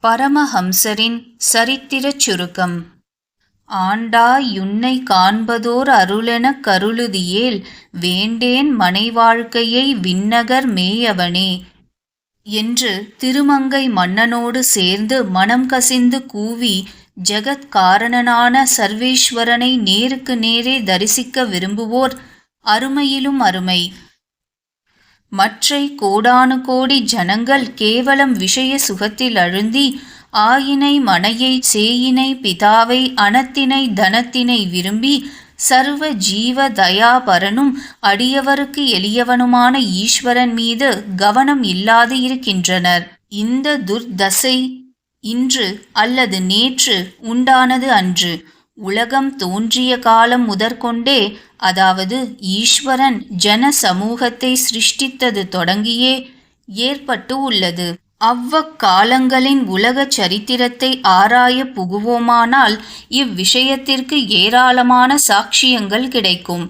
பரமஹம்சரின் சரித்திரச் சுருக்கம். ஆண்டாயுன்னை காண்பதோர் அருளெனக் கருளுதியேல் வேண்டேன் மனைவாழ்க்கையை விண்ணகர் மேயவனே என்று திருமங்கை மன்னனோடு சேர்ந்து மனம் கசிந்து கூவி ஜெகத் காரணனான சர்வேஸ்வரனை நேருக்கு நேரே தரிசிக்க விரும்புவோர் அருமையிலும் அருமை. மற்றை கோடானு கோடி ஜனங்கள் கேவலம் விஷய சுகத்தில் அழுந்தி ஆயினை மனையை சேயினை பிதாவை அனத்தினை தனத்தினை விரும்பி சர்வ ஜீவ தயாபரனும் அடியவருக்கு எளியவனுமான ஈஸ்வரன் மீது கவனம் இல்லாது இருக்கின்றனர். இந்த துர்தசை இன்று அல்லது நேற்று உண்டானது அன்று. உலகம் தோன்றிய காலம் முதற்கொண்டே, அதாவது ஈஸ்வரன் ஜன சமூகத்தை சிருஷ்டித்தது தொடங்கியே ஏற்பட்டு உள்ளது. அவ்வக்காலங்களின் உலக சரித்திரத்தை ஆராய புகுவோமானால் இவ்விஷயத்திற்கு ஏராளமான சாட்சியங்கள் கிடைக்கும்.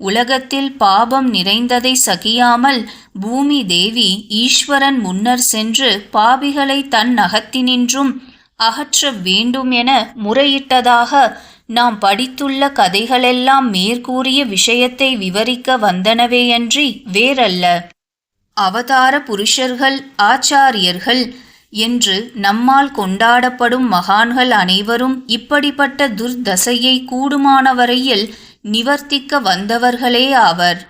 உலகத்தில் பாபம் நிறைந்ததை சகியாமல் பூமி தேவி ஈஸ்வரன் முன்னர் சென்று பாபிகளை தன் அகத்தினின்றும் அகற்ற வேண்டும் என முறையிட்டதாக நாம் படித்துள்ள கதைகளெல்லாம் மேற்கூறிய விஷயத்தை விவரிக்க வந்தனவேயன்றி வேறல்ல. அவதார புருஷர்கள், ஆச்சாரியர்கள் என்று நம்மால் கொண்டாடப்படும் மகான்கள் அனைவரும் இப்படிப்பட்ட துர்தசையை கூடுமானவரையில் நிவர்த்திக்க வந்தவர்களே ஆவர்.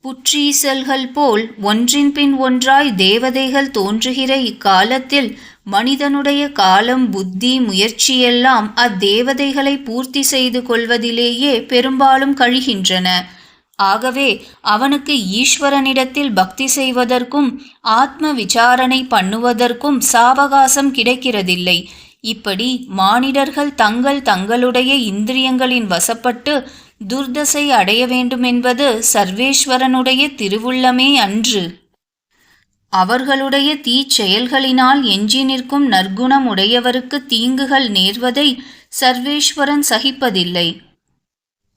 புற்றீசல்கள் போல் ஒன்றின் பின் ஒன்றாய் தேவதைகள் தோன்றுகிற இக்காலத்தில் மனிதனுடைய காலம், புத்தி, முயற்சியெல்லாம் அத்தேவதைகளை பூர்த்தி செய்து கொள்வதிலேயே பெரும்பாலும் கழிகின்றன. ஆகவே அவனுக்கு ஈஸ்வரனிடத்தில் பக்தி செய்வதற்கும் ஆத்ம விசாரணை பண்ணுவதற்கும் சாவகாசம் கிடைக்கிறதில்லை. இப்படி மானிடர்கள் தங்களுடைய இந்திரியங்களின் வசப்பட்டு துர்தசை அடைய வேண்டுமென்பது சர்வேஸ்வரனுடைய திருவுள்ளமே அன்று. அவர்களுடைய தீச்செயல்களினால் எஞ்சி நிற்கும் நற்குணம் உடையவருக்கு தீங்குகள் நேர்வதை சர்வேஸ்வரன் சகிப்பதில்லை.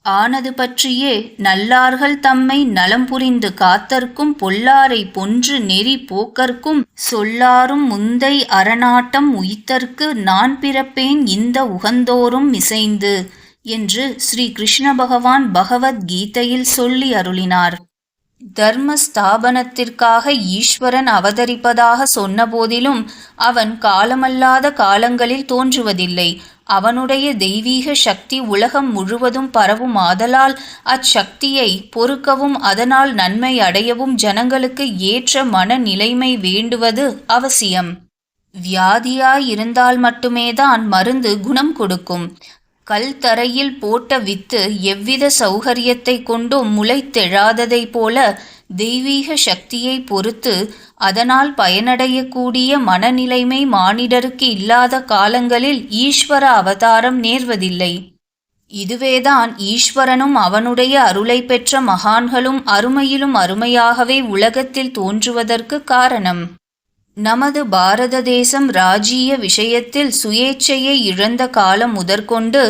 ஆனது பற்றியே நல்லார்கள் தம்மை நலம் புரிந்து காத்தற்கும் பொல்லாரை பொன்று நெறி போக்கற்கும் சொல்லாரும் முந்தை அரணாட்டம் உய்த்தற்கு நான் பிறப்பேன் இந்த உகந்தோறும் மிசைந்து என்று ஸ்ரீ கிருஷ்ண பகவான் பகவத்கீதையில் சொல்லி அருளினார். தர்ம ஸ்தாபனத்திற்காக ஈஸ்வரன் அவதரிப்பதாக சொன்ன போதிலும் அவன் காலமல்லாத காலங்களில் தோன்றுவதில்லை. அவனுடைய தெய்வீக சக்தி உலகம் முழுவதும் பரவும் ஆதலால் அச்சக்தியை பொறுக்கவும் அதனால் நன்மை அடையவும் ஜனங்களுக்கு ஏற்ற மனநிலைமை வேண்டுவது அவசியம். வியாதியாயிருந்தால் மட்டுமேதான் மருந்து குணம் கொடுக்கும். கல் தரையில் போட்ட வித்து எவ்வித சௌகரியத்தை கொண்டும் முளைத்தெழாததை போல தெய்வீக சக்தியை பொறுத்து அதனால் பயனடையக்கூடிய மனநிலைமை மானிடருக்கு இல்லாத காலங்களில் ஈஸ்வர அவதாரம் நேர்வதில்லை. இதுவேதான் ஈஸ்வரனும் அவனுடைய அருளை பெற்ற மகான்களும் அருமையிலும் அருமையாகவே உலகத்தில் தோன்றுவதற்கு காரணம். நமது பாரத தேசம் ராஜ்ஜிய விஷயத்தில் சுயேச்சையை இழந்த காலம் முதற்கொண்டு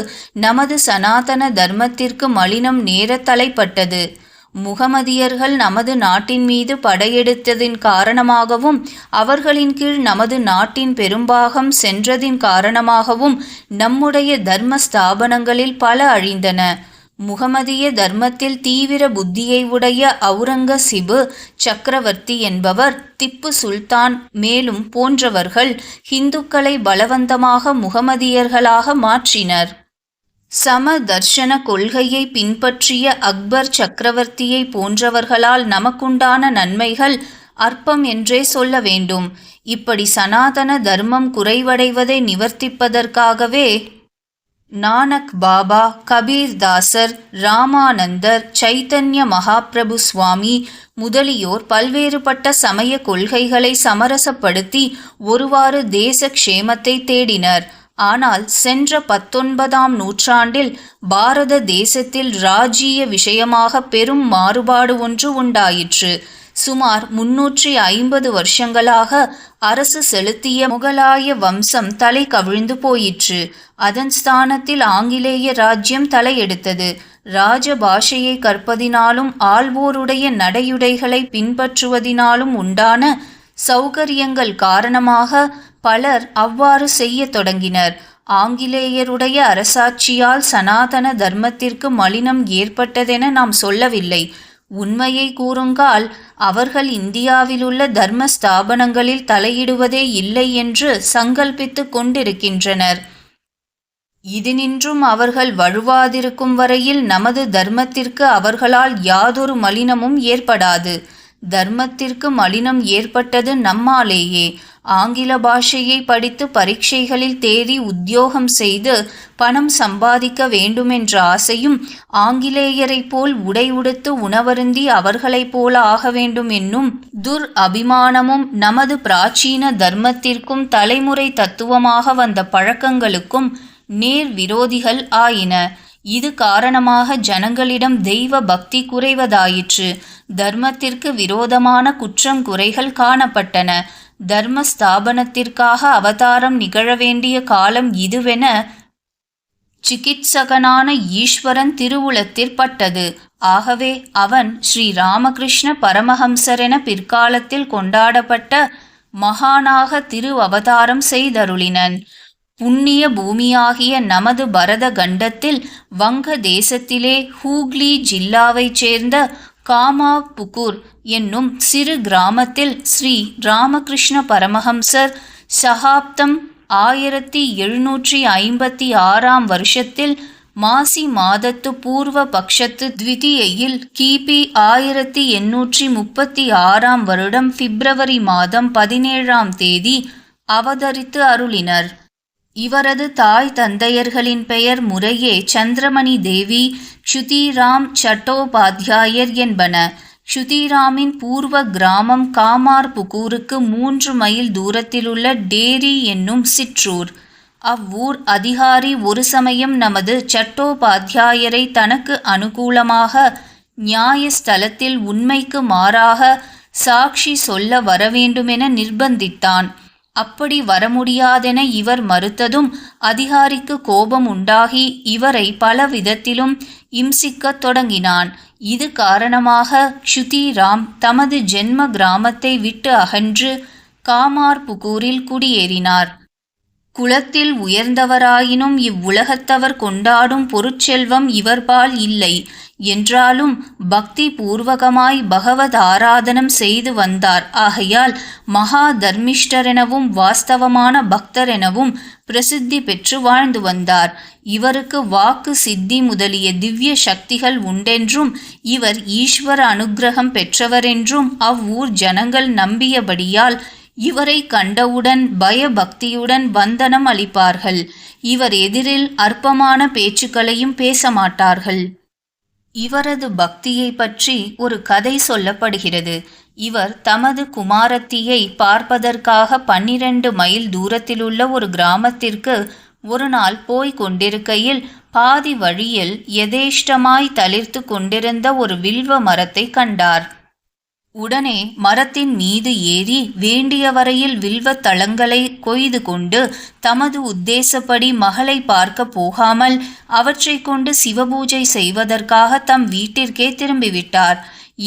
நமது சனாதன தர்மத்திற்கு மலினம் நேர தலைப்பட்டது. முகமதியர்கள் நமது நாட்டின் மீது படையெடுத்ததின் காரணமாகவும் அவர்களின் கீழ் நமது நாட்டின் பெரும்பாகம் சென்றதின் காரணமாகவும் நம்முடைய தர்ம ஸ்தாபனங்களில் பல அழிந்தன. முகமதிய தர்மத்தில் தீவிர புத்தியை உடைய அவுரங்கசீபு சக்கரவர்த்தி என்பவர், திப்பு சுல்தான் மேலும் போன்றவர்கள் இந்துக்களை பலவந்தமாக முகமதியர்களாக மாற்றினர். சம தர்ஷன கொள்கையை பின்பற்றிய அக்பர் சக்கரவர்த்தியை போன்றவர்களால் நமக்குண்டான நன்மைகள் அற்பம் என்றே சொல்ல வேண்டும். இப்படி சனாதன தர்மம் குறைவடைவதை நிவர்த்திப்பதற்காகவே நானக் பாபா, கபீர் தாசர், ராமானந்தர், சைத்தன்ய மகாபிரபு சுவாமி முதலியோர் பல்வேறுபட்ட சமய கொள்கைகளை சமரசப்படுத்தி ஒருவாறு தேச க்ஷேமத்தை தேடினர். ஆனால் சென்ற 19ஆம் நூற்றாண்டில் பாரத தேசத்தில் ராஜ்ஜிய விஷயமாக பெரும் மாறுபாடு ஒன்று உண்டாயிற்று. சுமார் 350 வருஷங்களாக அரசு செலுத்திய முகலாய வம்சம் தலை கவிழ்ந்து போயிற்று. அதன் ஸ்தானத்தில் ஆங்கிலேய ராஜ்யம் தலையெடுத்தது. ராஜ பாஷையை கற்பதினாலும் ஆள்வோருடைய நடையுடைகளை பின்பற்றுவதினாலும் உண்டான சௌகரியங்கள் காரணமாக பலர் அவ்வாறு செய்ய தொடங்கினர். ஆங்கிலேயருடைய அரசாட்சியால் சனாதன தர்மத்திற்கு மலினம் ஏற்பட்டதென நாம் சொல்லவில்லை. உண்மையை கூறுங்கால் அவர்கள் இந்தியாவிலுள்ள தர்ம ஸ்தாபனங்களில் தலையிடுவதே இல்லை என்று சங்கல்பித்து கொண்டிருக்கின்றனர். இதனின்றும் அவர்கள் வழுவாதிருக்கும் வரையில் நமது தர்மத்திற்கு அவர்களால் யாதொரு மலினமும் ஏற்படாது. தர்மத்திற்கு மலினம் ஏற்பட்டது நம்மாலேயே. ஆங்கில பாஷையை படித்து பரீட்சைகளில் தேறி உத்தியோகம் செய்து பணம் சம்பாதிக்க வேண்டுமென்ற ஆசையும், ஆங்கிலேயரைப் போல் உடை உடுத்து உணவருந்தி அவர்களைப் போல ஆக வேண்டும் என்னும் அபிமானமும் நமது பிராச்சீன தர்மத்திற்கும் தலைமுறை தத்துவமாக வந்த பழக்கங்களுக்கும் நேர் விரோதிகள் ஆயின. இது காரணமாக ஜனங்களிடம் தெய்வ பக்தி குறைவதாயிற்று. தர்மத்திற்கு விரோதமான குற்றம் குறைகள் காணப்பட்டன. தர்ம ஸ்தாபனத்திற்காக அவதாரம் நிகழ வேண்டிய காலம் இதுவென சிகித்சகனான ஈஸ்வரன் திருவுளத்திற்பட்டது. ஆகவே அவன் ஸ்ரீ ராமகிருஷ்ண பரமஹம்சரென பிற்காலத்தில் கொண்டாடப்பட்ட மகானாக திரு அவதாரம் செய்தருளினன். புண்ணிய பூமியாகிய நமது பரத கண்டத்தில் வங்க தேசத்திலே ஹூக்ளி ஜில்லாவைச் சேர்ந்த காமாபுகூர் என்னும் சிறு கிராமத்தில் ஸ்ரீ ராமகிருஷ்ண பரமஹம்சர் சகாப்தம் 1756 வருஷத்தில் மாசி மாதத்து பூர்வ பக்ஷத்து த்விதியையில் கிபி 1836 வருடம் பிப்ரவரி மாதம் 17ஆம் தேதி அவதரித்து அருளினர். இவரது தாய் தந்தையர்களின் பெயர் முறையே சந்திரமணி தேவி, க்ஷுதிராம் சட்டோபாத்யாயர் என்பன. க்ஷுதிராமின் பூர்வ கிராமம் காமார்புகூருக்கு 3 மைல் தூரத்திலுள்ள டேரி என்னும் சிற்றூர். அவ்வூர் அதிகாரி ஒரு சமயம் நமது சட்டோபாத்யாயரை தனக்கு அனுகூலமாக நியாயஸ்தலத்தில் உண்மைக்கு மாறாக சாட்சி சொல்ல வரவேண்டுமென நிர்பந்தித்தான். அப்படி வர முடியாதென இவர் மறுத்ததும் அதிகாரிக்கு கோபம் உண்டாகி இவரை பல விதத்திலும் இம்சிக்கத் தொடங்கினான். இது காரணமாக க்ஷுதிராம் தமது ஜென்ம கிராமத்தை விட்டு அகன்று காமார்புகூரில் குடியேறினார். குலத்தில் உயர்ந்தவராயினும் இவ்வுலகத்தவர் கொண்டாடும் பொருட்செல்வம் இவர்பால் இல்லை. என்றாலும் பக்தி பூர்வகமாய் பகவத் ஆராதனம் செய்து வந்தார். ஆகையால் மகா தர்மிஷ்டரெனவும் வாஸ்தவமான பக்தரெனவும் பிரசித்தி பெற்று வாழ்ந்து வந்தார். இவருக்கு வாக்கு சித்தி முதலிய திவ்ய சக்திகள் உண்டென்றும் இவர் ஈஸ்வர அனுக்கிரகம் பெற்றவரென்றும் அவ்வூர் ஜனங்கள் நம்பியபடியால் இவரை கண்டவுடன் பயபக்தியுடன் வந்தனம் அளிப்பார்கள். இவர் எதிரில் அற்பமான பேச்சுக்களையும் பேச மாட்டார்கள். இவரது பக்தியை பற்றி ஒரு கதை சொல்லப்படுகிறது. இவர் தமது குமாரத்தியை பார்ப்பதற்காக 12 மைல் தூரத்திலுள்ள ஒரு கிராமத்திற்கு ஒரு நாள் போய்க் கொண்டிருக்கையில் பாதி வழியில் யதேஷ்டமாய் தளிர்த்து கொண்டிருந்த ஒரு வில்வ மரத்தை கண்டார். உடனே மரத்தின் மீது ஏறி வேண்டிய வரையில் வில்வ தளங்களை கொய்து கொண்டு தமது உத்தேசப்படி மகளை பார்க்க போகாமல் அவற்றை கொண்டு சிவபூஜை செய்வதற்காக தம் வீட்டிற்கே திரும்பிவிட்டார்.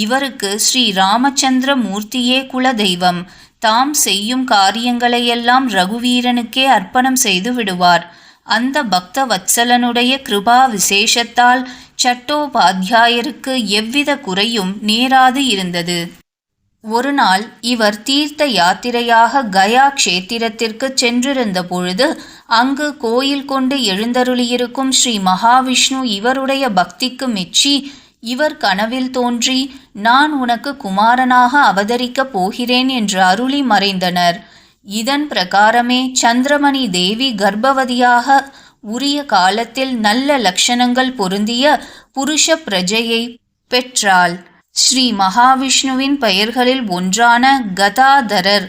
இவருக்கு ஸ்ரீ ராமச்சந்திர மூர்த்தியே குலதெய்வம். தாம் செய்யும் காரியங்களையெல்லாம் ரகுவீரனுக்கே அர்ப்பணம் செய்து விடுவார். அந்த பக்த வத்சலனுடைய கிருபா விசேஷத்தால் சட்டோபாத்யாயருக்கு எவ்வித குறையும் நேராது இருந்தது. ஒரு நாள் இவர் தீர்த்த யாத்திரையாக கயா க்ஷேத்திரத்திற்கு சென்றிருந்த பொழுது அங்கு கோயில் கொண்டு எழுந்தருளியிருக்கும் ஸ்ரீ மகாவிஷ்ணு இவருடைய பக்திக்கு மெச்சி இவர் கனவில் தோன்றி, நான் உனக்கு குமாரனாக அவதரிக்கப் போகிறேன் என்று அருளி மறைந்தனர். இதன் பிரகாரமே சந்திரமணி தேவி கர்ப்பவதியாக உரிய காலத்தில் நல்ல லட்சணங்கள் பொருந்திய புருஷ பிரஜையை பெற்றாள். ஸ்ரீ மகாவிஷ்ணுவின் பெயர்களில் ஒன்றான கதாதரர்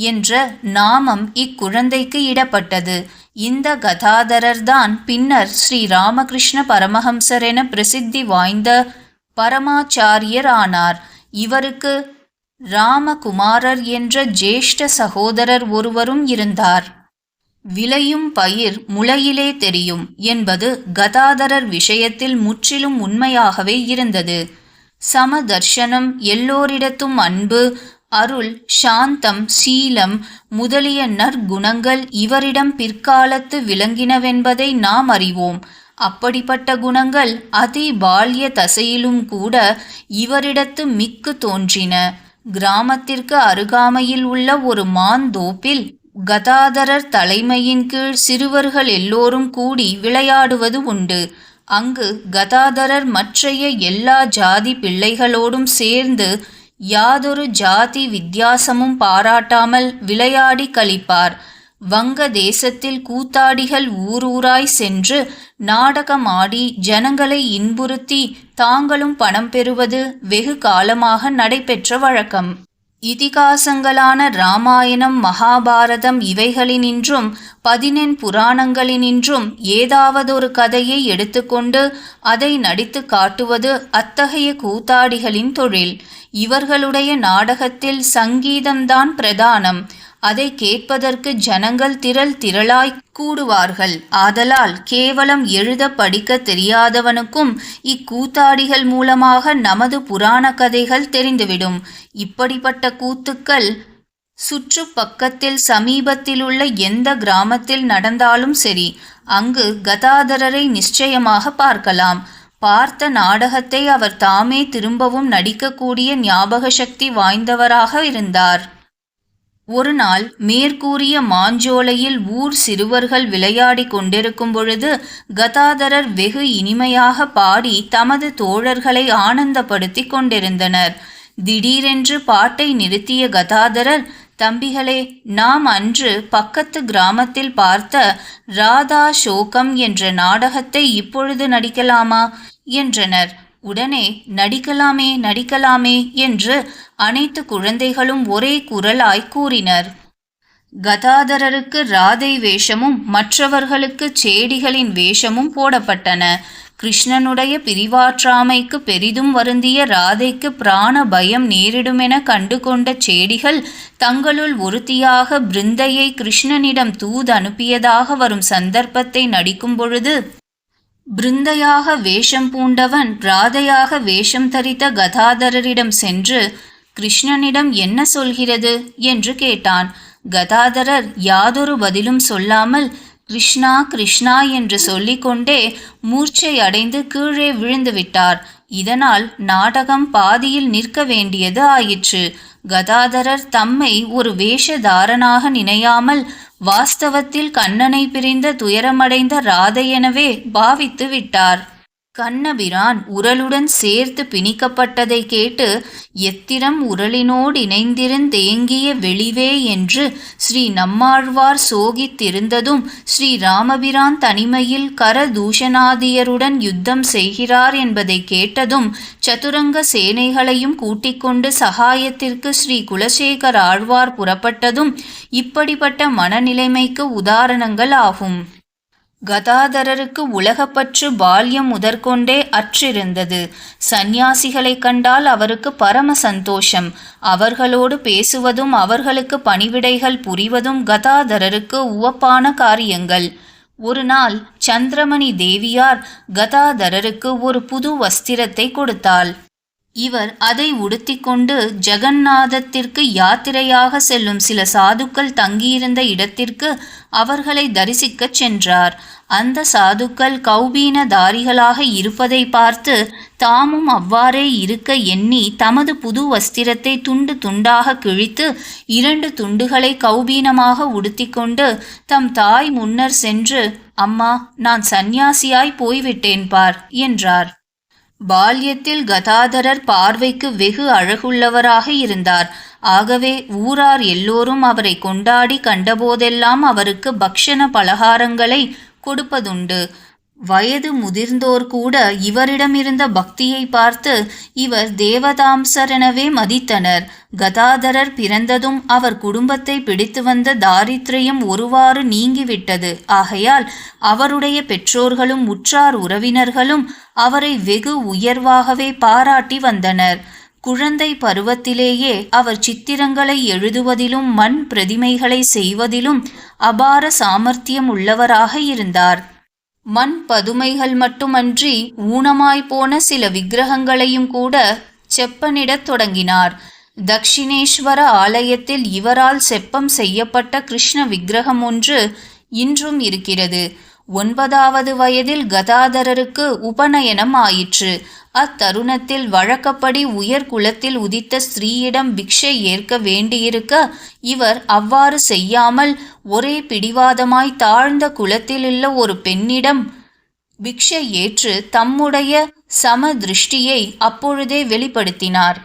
என்ற நாமம் இக்குழந்தைக்கு இடப்பட்டது. இந்த கதாதரர்தான் பின்னர் ஸ்ரீ ராமகிருஷ்ண பரமஹம்சர் என பிரசித்தி வாய்ந்த பரமாச்சாரியர் ஆனார். இவருக்கு ராமகுமாரர் என்ற ஜேஷ்ட சகோதரர் ஒருவரும் இருந்தார். விளையும் பயிர் முளையிலே தெரியும் என்பது கதாதரர் விஷயத்தில் முற்றிலும் உண்மையாகவே இருந்தது. சமதர்ஷனம், எல்லோரிடத்தும் அன்பு, அருள், சாந்தம், சீலம் முதலிய நற்குணங்கள் இவரிடம் பிற்காலத்து விளங்கினவென்பதை நாம் அறிவோம். அப்படிப்பட்ட குணங்கள் அதி பால்ய தசையிலும் கூட இவரிடத்து மிக்கு தோன்றின. கிராமத்திற்கு அருகாமையில் உள்ள ஒரு மாந்தோப்பில் கதாதரர் தலைமையின் கீழ் சிறுவர்கள் எல்லோரும் கூடி விளையாடுவது உண்டு. அங்கு கதாதரர் மற்றைய எல்லா ஜாதி பிள்ளைகளோடும் சேர்ந்து யாதொரு ஜாதி வித்தியாசமும் பாராட்டாமல் விளையாடி கழிப்பார். வங்க தேசத்தில் கூத்தாடிகள் ஊரூராய் சென்று நாடகமாடி ஜனங்களை இன்புறுத்தி தாங்களும் பணம் பெறுவது வெகு காலமாக நடைபெற்ற வழக்கம். இதிகாசங்களான இராமாயணம், மகாபாரதம் இவைகளினின்றும் 14 புராணங்களினின்றும் ஏதாவதொரு கதையை எடுத்துக்கொண்டு அதை நடித்து காட்டுவது அத்தகைய கூத்தாடிகளின் தொழில். இவர்களுடைய நாடகத்தில் சங்கீதம்தான் பிரதானம். அதை கேட்பதற்கு ஜனங்கள் திரளாய் கூடுவார்கள். ஆதலால் கேவலம் எழுத படிக்க தெரியாதவனுக்கும் இக்கூத்தாடிகள் மூலமாக நமது புராண கதைகள் தெரிந்துவிடும். இப்படிப்பட்ட கூத்துக்கள் சுற்று பக்கத்தில் சமீபத்திலுள்ள எந்த கிராமத்தில் நடந்தாலும் சரி, அங்கு கதாதரரை நிச்சயமாக பார்க்கலாம். பார்த்த நாடகத்தை அவர் தாமே திரும்பவும் நடிக்கக்கூடிய ஞாபக சக்தி வாய்ந்தவராக இருந்தார். ஒரு நாள் மேற்கூறிய மாஞ்சோலையில் ஊர் சிறுவர்கள் விளையாடி கொண்டிருக்கும் பொழுது கதாதரர் வெகு இனிமையாக பாடி தமது தோழர்களை ஆனந்தப்படுத்தி கொண்டிருந்தனர். திடீரென்று பாட்டை நிறுத்திய கதாதரர், தம்பிகளே, நாம் அன்று பக்கத்து கிராமத்தில் பார்த்த ராதா சோகம் என்ற நாடகத்தை இப்பொழுது நடிக்கலாமா என்றனர். உடனே நடிக்கலாமே என்று அனைத்து குழந்தைகளும் ஒரே குரலாய் கூறினர். கதாதரருக்கு ராதை வேஷமும் மற்றவர்களுக்கு சேடிகளின் வேஷமும் போடப்பட்டன. கிருஷ்ணனுடைய பிரிவாற்றாமைக்கு பெரிதும் வருந்திய ராதைக்கு பிராண பயம் நேரிடுமென கண்டுகொண்ட சேடிகள் தங்களுள் ஒருத்தியாக பிருந்தையை கிருஷ்ணனிடம் தூது அனுப்பியதாக வரும் சந்தர்ப்பத்தை நடிக்கும் பொழுது, பிருந்தையாக வேஷம் பூண்டவன் ராதையாக வேஷம் தரித்த கதாதரரிடம் சென்று, கிருஷ்ணனிடம் என்ன சொல்கிறது என்று கேட்டான். கதாதரர் யாதொரு பதிலும் சொல்லாமல் கிருஷ்ணா கிருஷ்ணா என்று சொல்லிக்கொண்டே மூர்ச்சை அடைந்து கீழே விழுந்து விட்டார். இதனால் நாடகம் பாதியில் நிற்க வேண்டியது ஆயிற்று. கதாதரர் தம்மை ஒரு வேஷதாரனாக நினையாமல் வாஸ்தவத்தில் கண்ணனை பிரிந்த துயரமடைந்த ராதையெனவே பாவித்து விட்டார். கண்ணபிரான் உரலுடன் சேர்த்து பிணிக்கப்பட்டதை கேட்டு எத்திரம் உரலினோடு இணைந்திருந்தேங்கிய வெளிவே என்று ஸ்ரீ நம்மாழ்வார் சோகித்திருந்ததும் ஸ்ரீ ராமபிரான் தனிமையில் கரதூஷணாதியருடன் யுத்தம் செய்கிறார் என்பதை கேட்டதும் சதுரங்க சேனைகளையும் கூட்டிக்கொண்டு சகாயத்திற்கு ஸ்ரீ குலசேகர ஆழ்வார் புறப்பட்டதும் இப்படிப்பட்ட மனநிலைமைக்கு உதாரணங்கள் ஆகும். கதாதரருக்கு உலகப்பற்று பால்யம் முதற்கொண்டே அற்றிருந்தது. சந்நியாசிகளை கண்டால் அவருக்கு பரம சந்தோஷம். அவர்களோடு பேசுவதும் அவர்களுக்கு பணிவிடைகள் புரிவதும் கதாதரருக்கு உவப்பான காரியங்கள். ஒரு நாள் சந்திரமணி தேவியார் கதாதரருக்கு ஒரு புது வஸ்திரத்தை கொடுத்தாள். இவர் அதை உடுத்திக்கொண்டு ஜெகந்நாதத்திற்கு யாத்திரையாக செல்லும் சில சாதுக்கள் தங்கியிருந்த இடத்திற்கு அவர்களை தரிசிக்கச் சென்றார். அந்த சாதுக்கள் கௌபீனதாரிகளாக இருப்பதை பார்த்து தாமும் அவ்வாறே இருக்க எண்ணி தமது புது வஸ்திரத்தை துண்டு துண்டாக கிழித்து 2 துண்டுகளை கௌபீனமாக உடுத்திக்கொண்டு தம் தாய் முன்னர் சென்று, அம்மா, நான் சந்நியாசியாய் போய்விட்டேன் பார் என்றார். பால்யத்தில் கதாதரர் பார்வைக்கு வெகு அழகுள்ளவராக இருந்தார். ஆகவே ஊரார் எல்லோரும் அவரை கொண்டாடி கண்டபோதெல்லாம் அவருக்கு பக்ஷண பலகாரங்களை கொடுப்பதுண்டு. வயது முதிர்ந்தோர் கூட இவரிடமிருந்த பக்தியை பார்த்து இவர் தேவதாம்சரெனவே மதித்தனர். கதாதரர் பிறந்ததும் அவர் குடும்பத்தை பிடித்து வந்த தாரித்ரியம் ஒருவாறு நீங்கிவிட்டது. ஆகையால் அவருடைய பெற்றோர்களும் உற்றார் உறவினர்களும் அவரை வெகு உயர்வாகவே பாராட்டி வந்தனர். குழந்தை பருவத்திலேயே அவர் சித்திரங்களை எழுதுவதிலும் மண் பிரதிமைகளை செய்வதிலும் அபார சாமர்த்தியம் உள்ளவராக இருந்தார். மண் பதுமைகள் மட்டுமன்றி ஊனமாய்ப்போன சில விக்கிரகங்களையும் கூட செப்பனிடத் தொடங்கினார். தக்ஷிணேஸ்வர ஆலயத்தில் இவரால் செப்பம் செய்யப்பட்ட கிருஷ்ண விக்கிரகம் ஒன்று இன்றும் இருக்கிறது. 9வது வயதில் கதாதரருக்கு உபநயனம் ஆயிற்று. அத்தருணத்தில் வழக்கப்படி உயர் குலத்தில் உதித்த ஸ்திரீயிடம் பிக்ஷை ஏற்க வேண்டியிருக்க இவர் அவ்வாறு செய்யாமல் ஒரே பிடிவாதமாய் தாழ்ந்த குலத்திலுள்ள ஒரு பெண்ணிடம் பிக்ஷை ஏற்று தம்முடைய சம திருஷ்டியை அப்பொழுதே வெளிப்படுத்தினார்.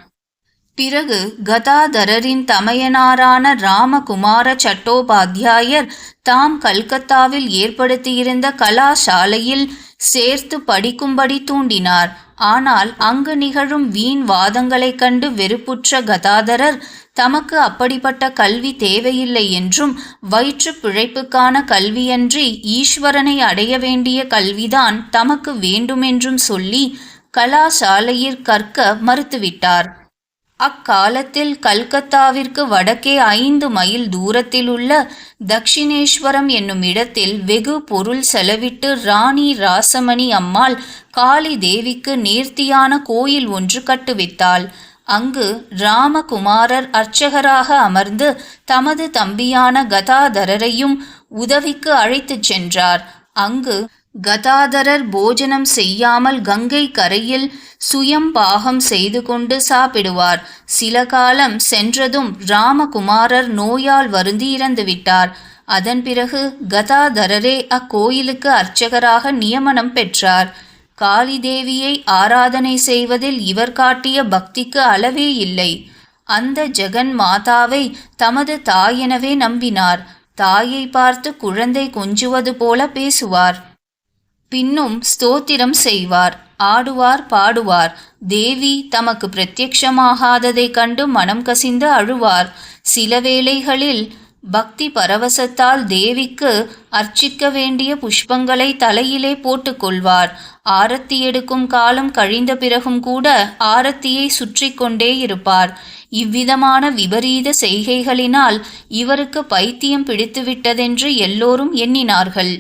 பிறகு கதாதரரின் தமையனாரான ராமகுமார சட்டோபாத்தியாயர் தாம் கல்கத்தாவில் ஏற்படுத்தியிருந்த கலாசாலையில் சேர்த்து படிக்கும்படி தூண்டினார். ஆனால் அங்கு நிகழும் வீண் வாதங்களைக் கண்டு வெறுப்புற்ற கதாதரர் தமக்கு அப்படிப்பட்ட கல்வி தேவையில்லை என்றும் வயிற்று பிழைப்புக்கான கல்வியன்றி ஈஸ்வரனை அடைய வேண்டிய கல்விதான் தமக்கு வேண்டுமென்றும் சொல்லி கலாசாலையில் கற்க மறுத்துவிட்டார். அக்காலத்தில் கல்கத்தாவிற்கு வடக்கே 5 மைல் தூரத்தில் உள்ள தக்ஷிணேஸ்வரம் என்னும் இடத்தில் வெகு பொருள் செலவிட்டு ராணி ராசமணி அம்மாள் காளி தேவிக்கு நேர்த்தியான கோயில் ஒன்று கட்டுவித்தாள். அங்கு ராமகுமாரர் அர்ச்சகராக அமர்ந்து தமது தம்பியான கதாதரரையும் உதவிக்கு அழைத்துச் சென்றார். அங்கு கதாதரர் போஜனம் செய்யாமல் கங்கை கரையில் சுயம் பாகம் செய்து கொண்டு சாப்பிடுவார். சில காலம் சென்றதும் ராமகுமாரர் நோயால் வருந்தி இறந்துவிட்டார். அதன் பிறகு கதாதரரே அக்கோயிலுக்கு அர்ச்சகராக நியமனம் பெற்றார். காளி தேவியை ஆராதனை செய்வதில் இவர் காட்டிய பக்திக்கு அளவே இல்லை. அந்த ஜெகன் மாதாவை தமது தாயெனவே நம்பினார். தாயை பார்த்து குழந்தை கொஞ்சுவது போல பேசுவார். பின்னும் ஸ்தோத்திரம் செய்வார், ஆடுவார், பாடுவார். தேவி தமக்கு பிரத்யக்ஷமாகாததைக் கண்டு மனம் கசிந்து அழுவார். சில வேளைகளில் பக்தி பரவசத்தால் தேவிக்கு அர்ச்சிக்க வேண்டிய புஷ்பங்களை தலையிலே போட்டுக்கொள்வார். ஆரத்தி எடுக்கும் காலம் கழிந்த பிறகும் கூட ஆரத்தியை சுற்றி கொண்டே இருப்பார். இவ்விதமான விபரீத செய்கைகளினால் இவருக்கு பைத்தியம் பிடித்துவிட்டதென்று எல்லோரும் எண்ணினார்கள்.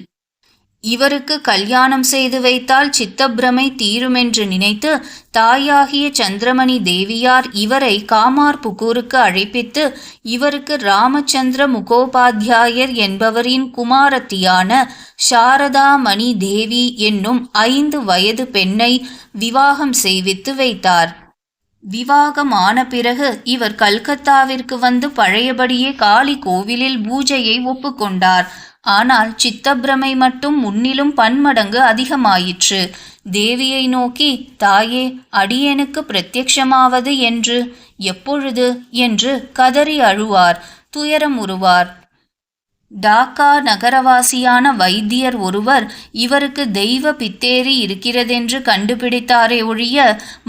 இவருக்கு கல்யாணம் செய்து வைத்தால் சித்தப்பிரமை தீருமென்று நினைத்து தாயாகிய சந்திரமணி தேவியார் இவரை காமார்புக்கூருக்கு அழைப்பித்து இவருக்கு ராமச்சந்திர முகோபாத்தியாயர் என்பவரின் குமாரத்தியான சாரதாமணி தேவி என்னும் 5 வயது பெண்ணை விவாகம் செய்வித்து வைத்தார். விவாகமான பிறகு இவர் கல்கத்தாவிற்கு வந்து பழையபடியே காளி கோவிலில் பூஜையை ஒப்புக்கொண்டார். ஆனால் சித்தப்பிரமை மட்டும் முன்னிலும் பன்மடங்கு அதிகமாயிற்று. தேவியை நோக்கி, தாயே, அடியேனுக்கு பிரத்யக்ஷமாவது என்று எப்பொழுது என்று கதறி அழுவார், துயரம் உறுவார். டாக்கா நகரவாசியான வைத்தியர் ஒருவர் இவருக்கு தெய்வ பித்தேறி இருக்கிறதென்று கண்டுபிடித்தாரே ஒழிய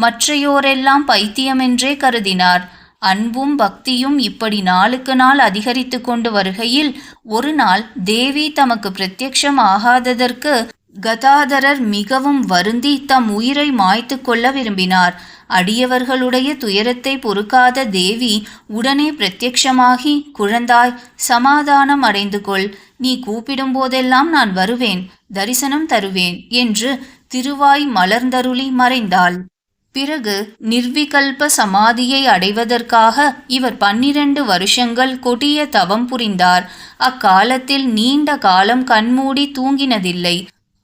மற்றையோரெல்லாம் பைத்தியமென்றே கருதினார். அன்பும் பக்தியும் இப்படி நாளுக்கு நாள் அதிகரித்து கொண்டு வருகையில் ஒரு நாள் தேவி தமக்கு பிரத்யக்ஷம் ஆகாததற்கு கதாதரர் மிகவும் வருந்தி தம் உயிரை மாய்த்து கொள்ள விரும்பினார். அடியவர்களுடைய துயரத்தை பொறுக்காத தேவி உடனே பிரத்யக்ஷமாகி, குழந்தாய், சமாதானம் அடைந்து கொள், நீ கூப்பிடும் போதெல்லாம் நான் வருவேன், தரிசனம் தருவேன் என்று திருவாய் மலர்ந்தருளி மறைந்தாள். பிறகு நிர்விகல்ப சமாதியை அடைவதற்காக இவர் 12 வருஷங்கள் கொடிய தவம் புரிந்தார். அக்காலத்தில் நீண்ட காலம் கண்மூடி தூங்கினதில்லை.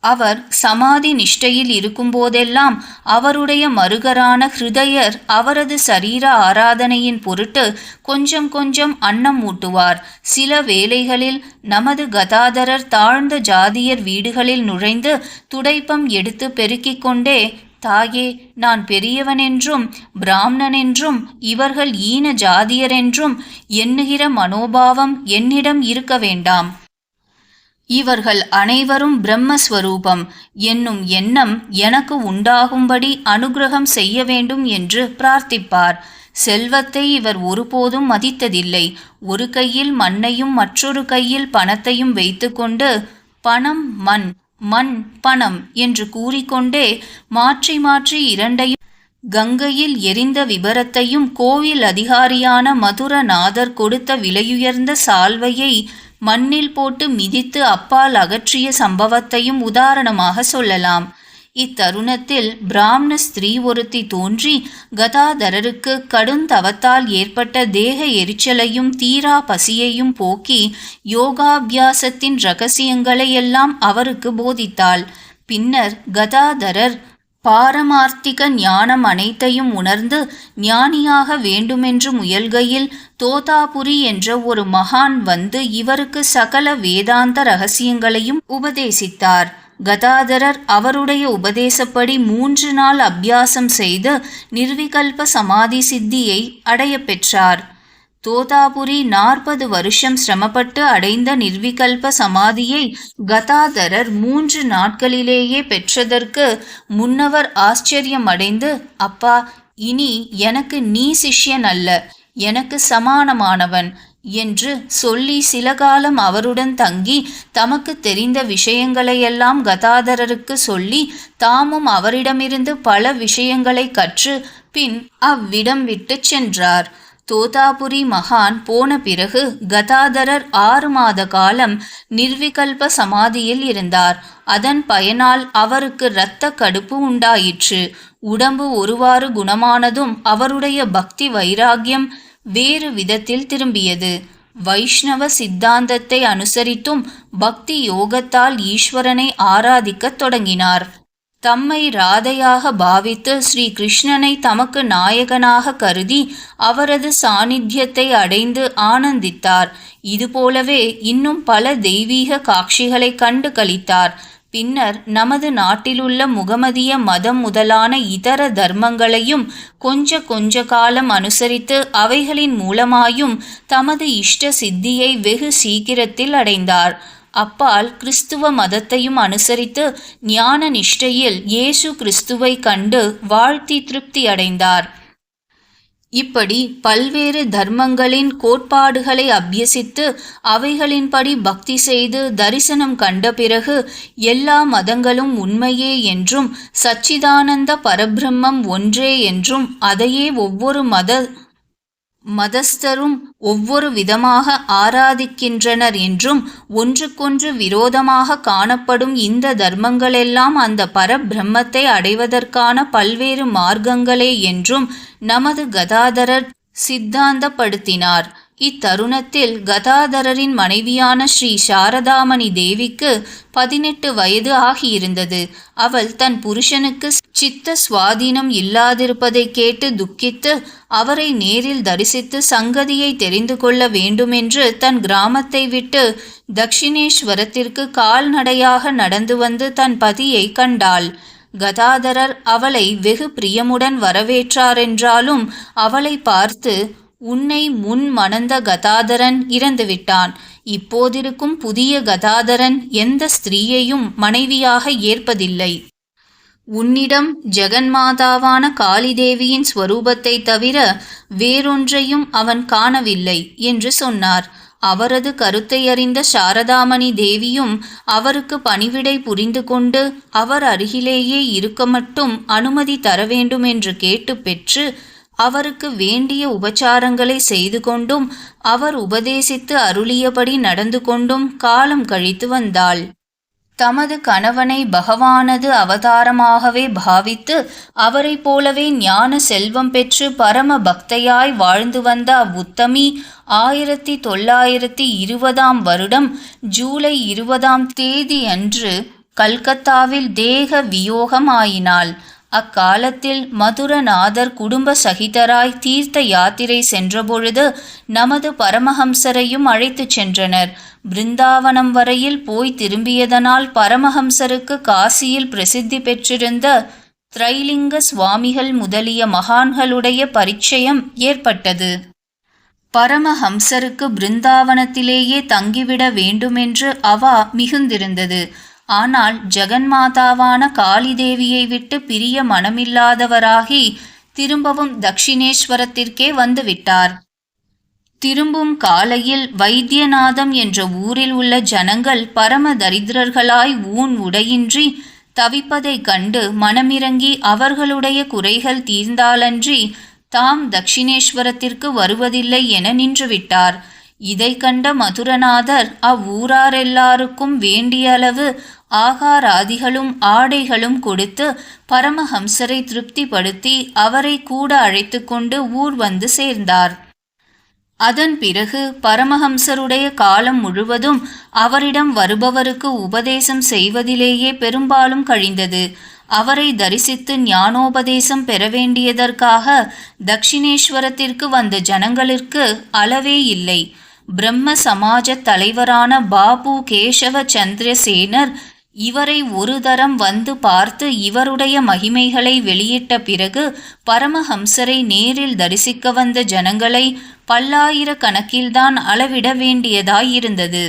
அவர் சமாதி நிஷ்டையில் இருக்கும்போதெல்லாம் அவருடைய மருகரான ஹிருதயர் அவரது சரீர ஆராதனையின் பொருட்டு கொஞ்சம் கொஞ்சம் அன்னம் ஊட்டுவார். சில வேளைகளில் நமது கதாதரர் தாழ்ந்த ஜாதியர் வீடுகளில் நுழைந்து துடைப்பம் எடுத்து பெருக்கிக் கொண்டே, தாயே, நான் பெரியவனென்றும் பிராமணனென்றும் இவர்கள் ஈன ஜாதியரென்றும் எண்ணுகிற மனோபாவம் என்னிடம் இருக்க வேண்டாம். இவர்கள் அனைவரும் பிரம்மஸ்வரூபம் என்னும் எண்ணம் எனக்கு உண்டாகும்படி அனுகிரகம் செய்ய வேண்டும் என்று பிரார்த்திப்பார். செல்வத்தை இவர் ஒருபோதும் மதித்ததில்லை. ஒரு கையில் மண்ணையும் மற்றொரு கையில் பணத்தையும் வைத்துக்கொண்டு பணம் மண், மண் பணம் என்று கூறிக்கொண்டே மாற்றி மாற்றி இரண்டையும் கங்கையில் எரிந்த விபரத்தையும் கோவில் அதிகாரியான மதுரநாதர் கொடுத்த விலையுயர்ந்த சால்வையை மண்ணில் போட்டு மிதித்து அப்பால் அகற்றிய சம்பவத்தையும் உதாரணமாக சொல்லலாம். இத்தருணத்தில் பிராமண ஸ்திரீ ஒருத்தி தோன்றி கதாதரருக்கு கடுந்தவத்தால் ஏற்பட்ட தேக எரிச்சலையும் தீரா பசியையும் போக்கி யோகாபியாசத்தின் இரகசியங்களையெல்லாம் அவருக்கு போதித்தாள். பின்னர் கதாதரர் பாரமார்த்திக ஞானம் அனைத்தையும் உணர்ந்து ஞானியாக வேண்டுமென்று முயல்கையில் தோதாபுரி என்ற ஒரு மகான் வந்து இவருக்கு சகல வேதாந்த ரகசியங்களையும் உபதேசித்தார். கதாதரர் அவருடைய உபதேசப்படி 3 நாள் அபியாசம் செய்து நிர்விகல்ப சமாதி சித்தியை அடைய பெற்றார். தோதாபுரி 40 வருஷம் சிரமப்பட்டு அடைந்த நிர்விகல்ப சமாதியை கதாதரர் 3 நாட்களிலேயே பெற்றதற்கு முன்னவர் ஆச்சரியம் அடைந்து, அப்பா, இனி எனக்கு நீ சிஷ்யன் அல்ல, எனக்கு சமானமானவன் என்று சொல்லி சில காலம் அவருடன் தங்கி தமக்கு தெரிந்த விஷயங்களையெல்லாம் கதாதரருக்கு சொல்லி தாமும் அவரிடமிருந்து பல விஷயங்களை கற்று பின் அவ்விடம் விட்டு சென்றார். தோதாபுரி மகான் போன பிறகு கதாதரர் 6 மாத காலம் நிர்விகல்ப சமாதியில் இருந்தார். அதன் பயனால் அவருக்கு இரத்த கடுப்பு உண்டாயிற்று. உடம்பு ஒருவாறு குணமானதும் அவருடைய பக்தி வைராகியம் வேறு விதத்தில் திரும்பியது. வைஷ்ணவ சித்தாந்தத்தை அனுசரித்தும் பக்தி யோகத்தால் ஈஸ்வரனை ஆராதிக்கத் தொடங்கினார். தம்மை ராதையாக பாவித்து ஸ்ரீ கிருஷ்ணனை தமக்கு நாயகனாக கருதி அவரது சாநித்தியத்தை அடைந்து ஆனந்தித்தார். இதுபோலவே இன்னும் பல தெய்வீக காட்சிகளை கண்டு களித்தார். பின்னர் நமது நாட்டிலுள்ள முகமதிய மதம் முதலான இதர தர்மங்களையும் கொஞ்ச காலம் அனுசரித்து அவைகளின் மூலமாயும் தமது இஷ்ட சித்தியை வெகு சீக்கிரத்தில் அடைந்தார். அப்பால் கிறிஸ்துவ மதத்தையும் அனுசரித்து ஞான நிஷ்டையில் இயேசு கிறிஸ்துவை கண்டு வாழ்த்தி திருப்தி அடைந்தார். இப்படி பல்வேறு தர்மங்களின் கோட்பாடுகளை அபியசித்து அவைகளின்படி பக்தி செய்து தரிசனம் கண்ட பிறகு எல்லா மதங்களும் உண்மையே என்றும் சச்சிதானந்த பரபிரம்மம் ஒன்றே என்றும் அதையே ஒவ்வொரு மதஸ்தரும் ஒவ்வொரு விதமாக ஆராதிக்கின்றனர் என்றும் ஒன்றுக்கொன்று விரோதமாக காணப்படும் இந்த தர்மங்களெல்லாம் அந்த பரபிரம்மத்தை அடைவதற்கான பல்வேறு மார்க்கங்களே என்றும் நமது கதாதரர் சித்தாந்தப்படுத்தினார். இத்தருணத்தில் கதாதரரின் மனைவியான ஸ்ரீ சாரதாமணி தேவிக்கு 18 வயது ஆகியிருந்தது. அவள் தன் புருஷனுக்கு சித்த சுவாதீனம் இல்லாதிருப்பதை கேட்டு துக்கித்து அவரை நேரில் தரிசித்து சங்கதியை தெரிந்து கொள்ள வேண்டுமென்று தன் கிராமத்தை விட்டு தக்ஷிணேஸ்வரத்திற்கு கால்நடையாக நடந்து வந்து தன் பதியை கண்டாள். கதாதரர் அவளை வெகு பிரியமுடன் வரவேற்றாரென்றாலும் அவளை பார்த்து, உன்னை முன் மணந்த கதாதரன் இறந்துவிட்டான். இப்போதிருக்கும் புதிய கதாதரன் எந்த ஸ்திரீயையும் மனைவியாக ஏற்பதில்லை. உன்னிடம் ஜெகன்மாதாவான காளிதேவியின் ஸ்வரூபத்தை தவிர வேறொன்றையும் அவன் காணவில்லை என்று சொன்னார். அவரது கருத்தை அறிந்த சாரதாமணி தேவியும் அவருக்கு பணிவிடை புரிந்து கொண்டு அவர் அருகிலேயே இருக்க மட்டும் அனுமதி தர வேண்டும் என்று கேட்டு பெற்று அவருக்கு வேண்டிய உபச்சாரங்களை செய்து கொண்டும் அவர் உபதேசித்து அருளியபடி நடந்து கொண்டும் காலம் கழித்து வந்தாள். தமது கணவனை பகவானது அவதாரமாகவே பாவித்து அவரை போலவே ஞான செல்வம் பெற்று பரம பக்தையாய் வாழ்ந்து வந்த அவ்வுத்தமி 1920 வருடம் ஜூலை 20 அன்று கல்கத்தாவில் தேக வியோகமாயினாள். அக்காலத்தில் மதுரநாதர் குடும்ப சகிதராய் தீர்த்த யாத்திரை சென்றபொழுது நமது பரமஹம்சரையும் அழைத்து சென்றனர். பிருந்தாவனம் வரையில் போய் திரும்பியதனால் பரமஹம்சருக்கு காசியில் பிரசித்தி பெற்றிருந்த திரைலிங்க சுவாமிகள் முதலிய மகான்களுடைய பரிச்சயம் ஏற்பட்டது. பரமஹம்சருக்கு பிருந்தாவனத்திலேயே தங்கிவிட வேண்டுமென்று அவா மிகுந்திருந்தது. ஆனால் ஜெகன்மாதாவான காளிதேவியை விட்டு பிரிய மனமில்லாதவராகி திரும்பவும் தக்ஷிணேஸ்வரத்திற்கே வந்துவிட்டார். திரும்பும் காலையில் வைத்தியநாதம் என்ற ஊரில் உள்ள ஜனங்கள் பரம தரித்திரர்களாய் ஊன் உடையின்றி தவிப்பதைக் கண்டு மனமிறங்கி அவர்களுடைய குறைகள் தீர்ந்தாலன்றி தாம் தக்ஷிணேஸ்வரத்திற்கு வருவதில்லை என நின்றுவிட்டார். இதை கண்ட மதுரநாதர் அவ்வூராரெல்லாருக்கும் வேண்டிய அளவு ஆகாராதிகளும் ஆடைகளும் கொடுத்து பரமஹம்சரை திருப்திப்படுத்தி அவரை கூட அழைத்து கொண்டு ஊர் வந்து சேர்ந்தார். அதன் பிறகு பரமஹம்சருடைய காலம் முழுவதும் அவரிடம் வருபவருக்கு உபதேசம் செய்வதிலேயே பெரும்பாலும் கழிந்தது. அவரை தரிசித்து ஞானோபதேசம் பெற வேண்டியதற்காக தக்ஷிணேஸ்வரத்திற்கு வந்த ஜனங்களிற்கு அளவே இல்லை. பிரம்ம சமாஜ தலைவரான பாபு கேசவ சந்திரசேனர் இவரை ஒரு தரம் வந்து பார்த்து இவருடைய மகிமைகளை வெளியிட்ட பிறகு பரமஹம்சரை நேரில் தரிசிக்க வந்த ஜனங்களை பல்லாயிரக்கணக்கில்தான் அளவிட வேண்டியதாயிருந்தது.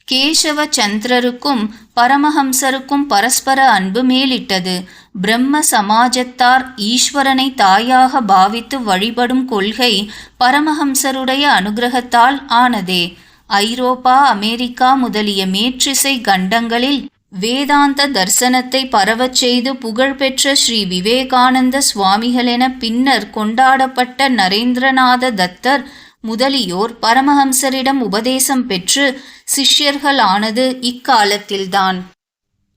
கேசவ சந்திரருக்கும் பரமஹம்சருக்கும் பரஸ்பர அன்பு மேலிட்டது. பிரம்ம சமாஜத்தார் ஈஸ்வரனை தாயாக பாவித்து வழிபடும் கொள்கை பரமஹம்சருடைய அனுகிரகத்தால் ஆனதே. ஐரோப்பா, அமெரிக்கா முதலிய மேற்றிசை கண்டங்களில் வேதாந்த தர்சனத்தை பரவச் செய்து புகழ்பெற்ற ஸ்ரீ விவேகானந்த சுவாமிகளென பின்னர் கொண்டாடப்பட்ட நரேந்திரநாத தத்தர் முதலியோர் பரமஹம்சரிடம் உபதேசம் பெற்று சிஷ்யர்கள் ஆனது இக்காலத்தில்தான்.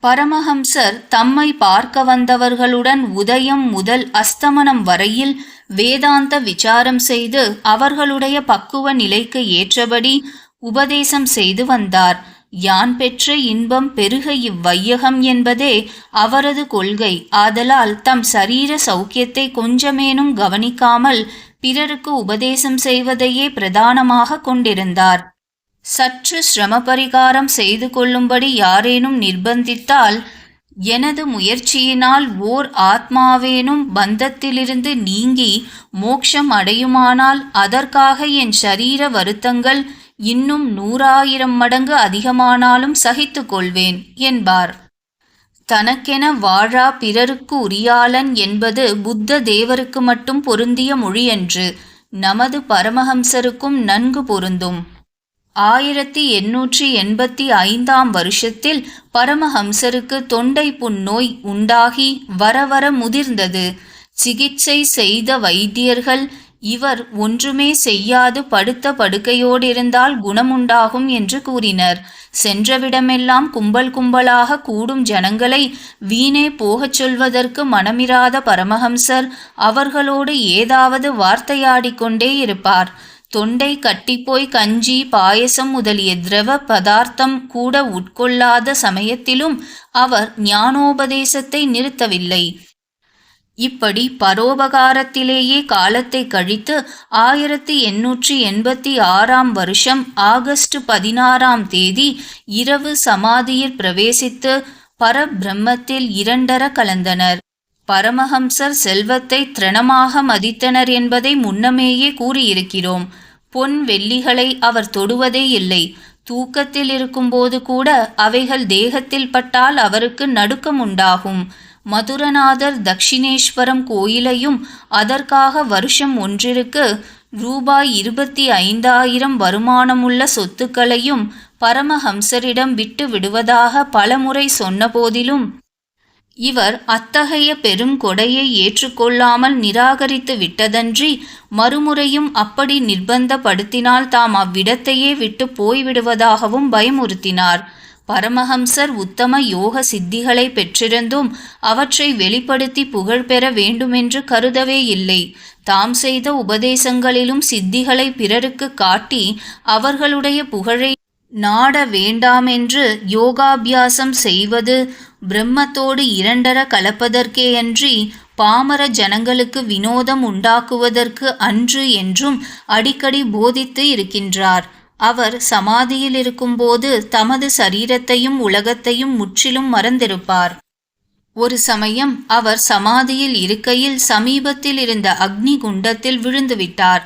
பரமஹம்சர் தம்மை பார்க்க வந்தவர்களுடன் உதயம் முதல் அஸ்தமனம் வரையில் வேதாந்த விசாரம் செய்து அவர்களுடைய பக்குவ நிலைக்கு ஏற்றபடி உபதேசம் செய்து வந்தார். யான் பெற்ற இன்பம் பெருக இவ்வையகம் என்பதே அவரது கொள்கை. ஆதலால் தம் சரீர சௌக்கியத்தை கொஞ்சமேனும் கவனிக்காமல் பிறருக்கு உபதேசம் செய்வதையே பிரதானமாக கொண்டிருந்தார். சற்று சிரமபரிகாரம் செய்து கொள்ளும்படி யாரேனும் நிர்பந்தித்தால், எனது முயற்சியினால் ஓர் ஆத்மாவேனும் பந்தத்திலிருந்து நீங்கி மோட்சம் அடையுமானால் அதற்காக என் சரீர வருத்தங்கள் இன்னும் 100,000 மடங்கு அதிகமானாலும் சகித்து கொள்வேன் என்பார். தனக்கென வாழா பிறருக்கு உரியாளன் என்பது புத்த தேவருக்கு மட்டும் பொருந்திய மொழியன்று, நமது பரமஹம்சருக்கும் நன்கு பொருந்தும். 1885 வருஷத்தில் பரமஹம்சருக்கு தொண்டை புண்ணோய் உண்டாகி வர முதிர்ந்தது. சிகிச்சை செய்த வைத்தியர்கள் இவர் ஒன்றுமே செய்யாது படுத்த படுக்கையோடிருந்தால் குணமுண்டாகும் என்று கூறினர். சென்றவிடமெல்லாம் கும்பல் கும்பலாக கூடும் ஜனங்களை வீணே போகச் சொல்வதற்கு மனமிராத பரமஹம்சர் அவர்களோடு ஏதாவது வார்த்தையாடிக்கொண்டே இருப்பார். தொண்டை கட்டிப்போய் கஞ்சி, பாயசம் முதலிய திரவ பதார்த்தம் கூட உட்கொள்ளாத சமயத்திலும் அவர் ஞானோபதேசத்தை நிறுத்தவில்லை. இப்படி பரோபகாரத்திலேயே காலத்தை கழித்து 1886 வருஷம் ஆகஸ்ட் 16 இரவு சமாதியில் பிரவேசித்து பரபிரம்மத்தில் இரண்டர கலந்தனர். பரமஹம்சர் செல்வத்தை திரணமாக மதித்தனர் என்பதை முன்னமேயே கூறியிருக்கிறோம். பொன் வெள்ளிகளை அவர் தொடுவதே இல்லை. தூக்கத்தில் இருக்கும்போது கூட அவைகள் தேகத்தில் பட்டால் அவருக்கு நடுக்கம் உண்டாகும். மதுரநாதர் தக்ஷிணேஸ்வரம் கோயிலையும் அதற்காக வருஷம் ஒன்றிற்கு ரூபாய் 25,000 வருமானமுள்ள சொத்துக்களையும் பரமஹம்சரிடம் விட்டு விடுவதாக பலமுறை சொன்ன போதிலும் இவர் அத்தகைய பெருங்கொடையை ஏற்றுக்கொள்ளாமல் நிராகரித்து விட்டதன்றி மறுமுறையும் அப்படி நிர்பந்தப்படுத்தினால் தாம் அவ்விடத்தையே விட்டு போய்விடுவதாகவும் பயமுறுத்தினார். பரமஹம்சர் உத்தம யோக சித்திகளை பெற்றிருந்தும் அவற்றை வெளிப்படுத்தி புகழ் பெற வேண்டுமென்று கருதவே இல்லை. தாம் செய்த உபதேசங்களிலும் சித்திகளை பிறருக்கு காட்டி அவர்களுடைய புகழை நாட வேண்டாமென்று யோகாபியாசம் செய்வது பிரம்மத்தோடு இரண்டர கலப்பதற்கேயன்றி பாமர ஜனங்களுக்கு வினோதம் உண்டாக்குவதற்கு அன்று என்றும் அடிக்கடி போதித்து இருக்கின்றார். அவர் சமாதியில் இருக்கும்போது தமது சரீரத்தையும் உலகத்தையும் முற்றிலும் மறந்திருப்பார். ஒரு சமயம் அவர் சமாதியில் இருக்கையில் சமீபத்தில் இருந்த அக்னி குண்டத்தில் விழுந்துவிட்டார்.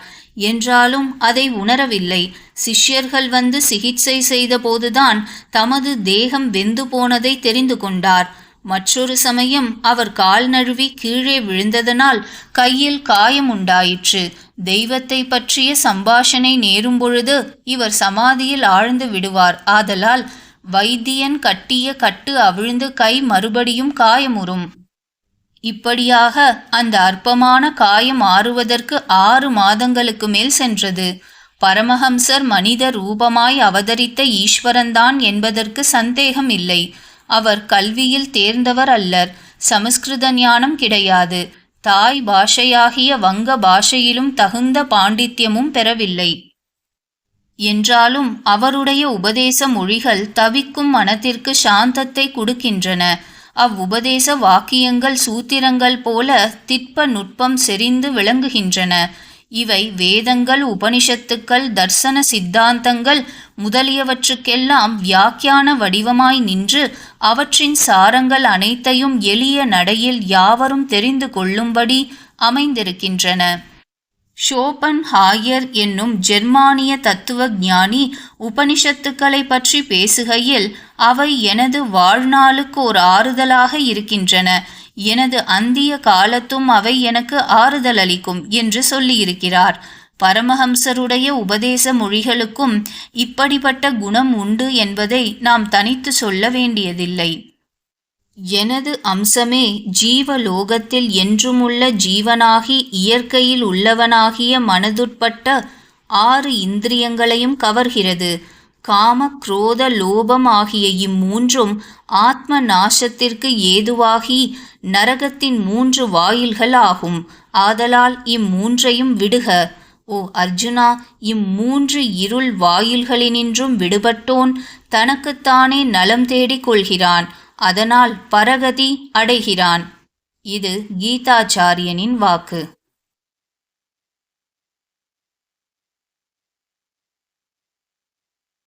என்றாலும் அதை உணரவில்லை. சிஷ்யர்கள் வந்து சிகிச்சை செய்த போதுதான் தமது தேகம் வெந்து போனதை தெரிந்து கொண்டார். மற்றொரு சமயம் அவர் கால் நழுவி கீழே விழுந்ததனால் கையில் காயம் உண்டாயிற்று. தெய்வத்தை பற்றிய சம்பாஷணை நேரும் பொழுது இவர் சமாதியில் ஆழ்ந்து விடுவார். ஆதலால் வைத்தியன் கட்டிய கட்டு அவிழ்ந்து கை மறுபடியும் காயமுறும். இப்படியாக அந்த அற்பமான காயம் ஆறுவதற்கு 6 மாதங்களுக்கு மேல் சென்றது. பரமஹம்சர் மனித ரூபமாய் அவதரித்த ஈஸ்வரன்தான் என்பதற்கு சந்தேகம் இல்லை. அவர் கல்வியில் தேர்ந்தவர் அல்லர். சமஸ்கிருத ஞானம் கிடையாது. தாய் பாஷையாகிய வங்க பாஷையிலும் தகுந்த பாண்டித்யமும் பெறவில்லை. என்றாலும் அவருடைய உபதேச மொழிகள் தவிக்கும் மனத்திற்கு சாந்தத்தை கொடுக்கின்றன. அவ்வுபதேச வாக்கியங்கள் சூத்திரங்கள் போல திட்ப நுட்பம் செறிந்து விளங்குகின்றன. இவை வேதங்கள், உபனிஷத்துக்கள், தர்சன சித்தாந்தங்கள் முதலியவற்றுக்கெல்லாம் வியாக்கியான வடிவமாய் நின்று அவற்றின் சாரங்கள் அனைத்தையும் எளிய நடையில் யாவரும் தெரிந்து கொள்ளும்படி அமைந்திருக்கின்றன. ஷோபன்ஹாயர் என்னும் ஜெர்மானிய தத்துவ ஞானி உபனிஷத்துக்களை பற்றி பேசுகையில், அவை எனது வாழ்நாளுக்கு ஒரு ஆறுதலாக இருக்கின்றன. எனது அந்திய காலத்தும் அவை எனக்கு ஆறுதல் அளிக்கும் என்று சொல்லியிருக்கிறார். பரமஹம்சருடைய உபதேச மொழிகளுக்கும் இப்படிப்பட்ட குணம் உண்டு என்பதை நாம் தனித்து சொல்ல வேண்டியதில்லை. எனது அம்சமே ஜீவலோகத்தில் என்றுமுள்ள ஜீவனாகி இயற்கையில் உள்ளவனாகிய மனதுட்பட்ட 6 இந்திரியங்களையும் கவர்கிறது. காம, குரோத, லோபம் ஆகிய இம்மூன்றும் ஆத்ம நாசத்திற்கு ஏதுவாகி நரகத்தின் 3 வாயில்கள் ஆகும். ஆதலால் இம்மூன்றையும் விடுக. ஓ அர்ஜுனா, இம்மூன்று இருள் வாயில்களினின்றும் விடுபட்டோன் தனக்குத்தானே நலம் தேடிக் கொள்கிறான். அதனால் பரகதி அடைகிறான். இது கீதாச்சாரியனின் வாக்கு.